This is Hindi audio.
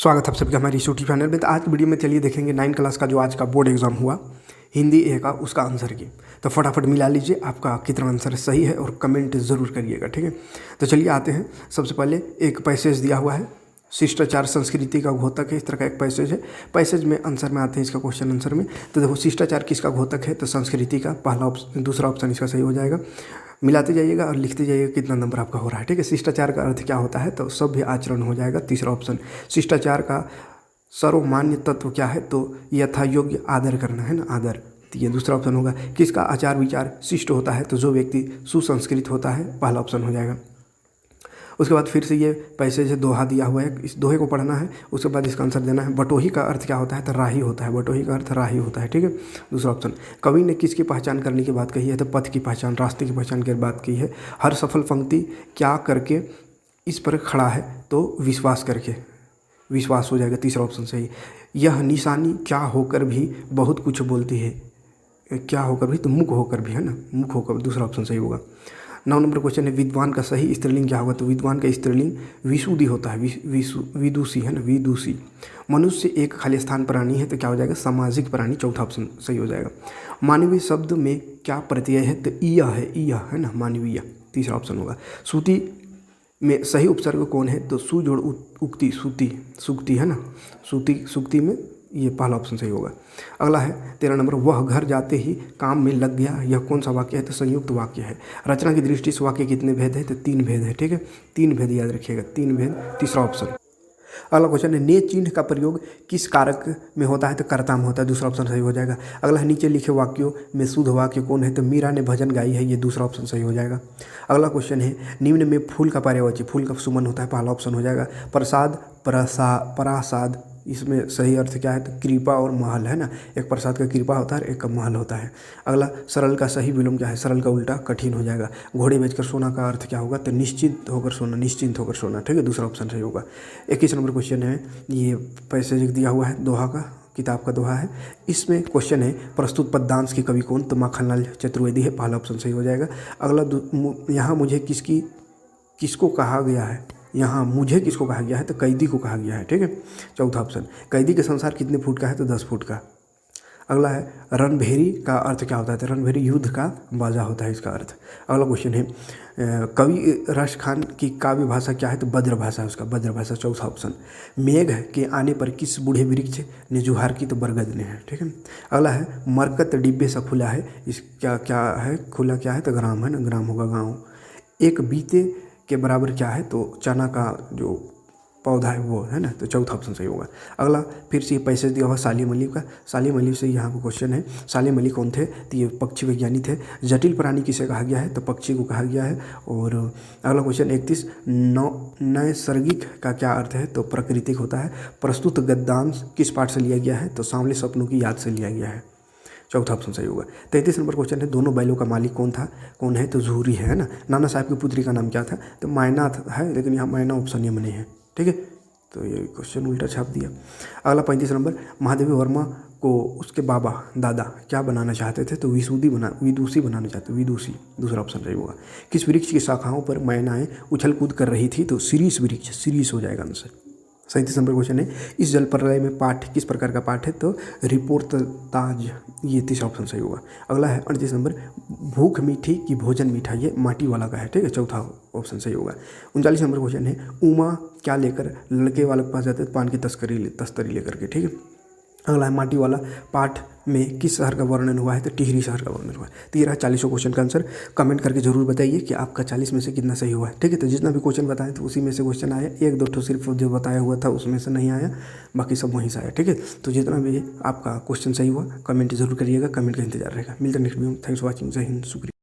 स्वागत है आप सबका हमारी यूट्यूब चैनल में। तो आज की वीडियो में चलिए देखेंगे 9 क्लास का जो आज का बोर्ड एग्जाम हुआ हिंदी ए का, उसका आंसर की। तो फटाफट मिला लीजिए आपका कितना आंसर सही है और कमेंट ज़रूर करिएगा, ठीक है। तो चलिए आते हैं। सबसे पहले एक पैसेज दिया हुआ है, शिष्टाचार संस्कृति का घोतक है, इस तरह का एक पैसेज है। पैसेज में आंसर में आते हैं इसका क्वेश्चन आंसर में। तो देखो शिष्टाचार किसका घोतक है, तो संस्कृति का। पहला ऑप्शन, दूसरा ऑप्शन इसका सही हो जाएगा। मिलाते जाइएगा और लिखते जाइएगा कितना नंबर आपका हो रहा है, ठीक है। शिष्टाचार का अर्थ क्या होता है, तो सभ्य आचरण हो जाएगा तीसरा ऑप्शन। शिष्टाचार का सर्वमान्य तत्व क्या है, तो यथा योग्य आदर करना है ना, आदर, तो ये दूसरा ऑप्शन होगा। किसका आचार विचार शिष्ट होता है, तो जो व्यक्ति सुसंस्कृत होता है, पहला ऑप्शन हो जाएगा। उसके बाद फिर से ये पैसेज है, दोहा दिया हुआ है, इस दोहे को पढ़ना है। उसके बाद इसका आंसर देना है। बटोही का अर्थ क्या होता है, तो राही होता है। बटोही का अर्थ राही होता है, ठीक है। दूसरा ऑप्शन। कवि ने किसकी पहचान करने की बात कही है, तो पथ की पहचान, रास्ते की पहचान की बात की है। हर सफल पंक्ति क्या करके इस पर खड़ा है, तो विश्वास करके, विश्वास हो जाएगा, तीसरा ऑप्शन सही। यह निशानी क्या होकर भी बहुत कुछ बोलती है, क्या होकर भी, तो मुख होकर भी है ना, मुख होकर, दूसरा ऑप्शन सही होगा। 9 नंबर क्वेश्चन है, विद्वान का सही स्त्रीलिंग क्या होगा, तो विद्वान का स्त्रीलिंग विशुद्धि होता है, विदुषी है ना, विदुषी। मनुष्य एक खाली स्थान प्राणी है, तो क्या हो जाएगा, सामाजिक प्राणी, चौथा ऑप्शन सही हो जाएगा। मानवीय शब्द में क्या प्रत्यय है, तो ईय है, ईय है ना, मानवीय, तीसरा ऑप्शन होगा। सूती में सही उपसर्ग कौन है, तो सु जोड़ उक्ति, सूती, सुक्ति है ना, सूती, सुक्ति में ये पहला ऑप्शन सही होगा। अगला है 13 नंबर, वह घर जाते ही काम में लग गया, यह कौन सा वाक्य है, तो संयुक्त वाक्य है। रचना की दृष्टि से वाक्य कितने भेद है, तो 3 भेद है, ठीक है। 3 भेद याद रखिएगा, 3 भेद, तीसरा ऑप्शन। अगला क्वेश्चन है, ने चिन्ह का प्रयोग किस कारक में होता है, तो कर्ता में होता है, दूसरा ऑप्शन सही हो जाएगा। अगला है, नीचे लिखे वाक्यों में शुद्ध वाक्य कौन है, तो मीरा ने भजन गाई है, ये दूसरा ऑप्शन सही हो जाएगा। अगला क्वेश्चन है, निम्न में फूल का पर्यायवाची, फूल का सुमन होता है, पहला ऑप्शन हो जाएगा। प्रसाद, परासाद, इसमें सही अर्थ क्या है, तो कृपा और महल है ना, एक प्रसाद का कृपा होता है, एक का महल होता है। अगला, सरल का सही विलोम क्या है, सरल का उल्टा कठिन हो जाएगा। घोड़े बेचकर सोना का अर्थ क्या होगा, तो निश्चित होकर सोना, निश्चिंत होकर सोना, ठीक है, दूसरा ऑप्शन सही होगा। 21 नंबर क्वेश्चन है, ये पैसेज दिया हुआ है, दोहा का, किताब का दोहा है। इसमें क्वेश्चन है, प्रस्तुत पद्यांश के कवि कौन, तो माखनलाल चतुर्वेदी है, पहला ऑप्शन सही हो जाएगा। अगला, यहाँ मुझे किसको कहा गया है, यहाँ मुझे किसको कहा गया है, तो कैदी को कहा गया है, ठीक है, चौथा ऑप्शन। कैदी के संसार कितने फुट का है, तो 10 फुट का। अगला है, रणभेरी का अर्थ क्या होता है, तो रणभेरी युद्ध का बाजा होता है, इसका अर्थ। अगला क्वेश्चन है, कवि रश खान की काव्य भाषा क्या है, तो बज्र भाषा है उसका, बज्र भाषा, चौथा ऑप्शन। मेघ के आने पर किस बूढ़े वृक्ष ने जुहार की, तो बरगद ने है, ठीक है। अगला है, मरकत डिब्बे सा खुला है, इस क्या है, खुला क्या है, तो ग्राम है ना, ग्राम होगा, गाँव। एक बीते के बराबर क्या है, तो चना का जो पौधा है वो है ना, तो चौथा ऑप्शन सही होगा। अगला, फिर से ये पैसेज दिया हुआ सालिम अली का। सालिम अली से यहाँ पर क्वेश्चन है, सालिम अली कौन थे, तो ये पक्षी वैज्ञानी थे। जटिल प्राणी किसे कहा गया है, तो पक्षी को कहा गया है। और अगला क्वेश्चन 31, नैसर्गिक का क्या अर्थ है, तो प्राकृतिक होता है। प्रस्तुत गद्यांश किस पाठ से लिया गया है, तो सांवले सपनों की याद से लिया गया है, चौथा ऑप्शन सही होगा। 33 नंबर क्वेश्चन है, दोनों बैलों का मालिक कौन है, तो ज़ुहरी है ना। नाना साहब की पुत्री का नाम क्या था, तो मैना है, लेकिन यहाँ मैना ऑप्शन ये नहीं है, ठीक है, तो ये क्वेश्चन उल्टा छाप दिया। अगला 35 नंबर, महादेवी वर्मा को उसके बाबा दादा क्या बनाना चाहते थे, तो विदुषी बनाना चाहते, विदुषी, दूसरा ऑप्शन सही होगा। किस वृक्ष की शाखाओं पर मैनाएँ उछल कूद कर रही थी, तो शीरीष वृक्ष, शीरीष हो जाएगा आंसर। 37 नंबर क्वेश्चन है, इस जल प्रलय में पाठ किस प्रकार का पाठ है, तो रिपोर्ताज, ये तीसरा ऑप्शन सही होगा। अगला है 38 नंबर, भूख मीठी कि भोजन मीठा, ये माटी वाला का है, ठीक है, चौथा ऑप्शन सही होगा। 39 नंबर क्वेश्चन है, उमा क्या लेकर लड़के वाले के पास जाते थे, पान की तस्करी लेकर के, ठीक है। अगला है, माटी वाला पाठ में किस शहर का वर्णन हुआ है, तो टिहरी शहर का वर्णन हुआ है। तो ये रहा 40 क्वेश्चन का आंसर। कमेंट करके जरूर बताइए कि आपका 40 में से कितना सही हुआ है, ठीक है। तो जितना भी क्वेश्चन बताए थे उसी में से क्वेश्चन आया, 1-2 ठो सिर्फ जो बताया हुआ था उसमें से नहीं आया, बाकी सब वहीं से आया, ठीक है। तो जितना भी आपका क्वेश्चन सही हुआ कमेंट जरूर करिएगा, कमेंट का इंतजार रहेगा। मिलते हैं नेक्स्ट वीडियो में। थैंक्स फॉर वॉचिंग, जय हिंद, शुक्रिया।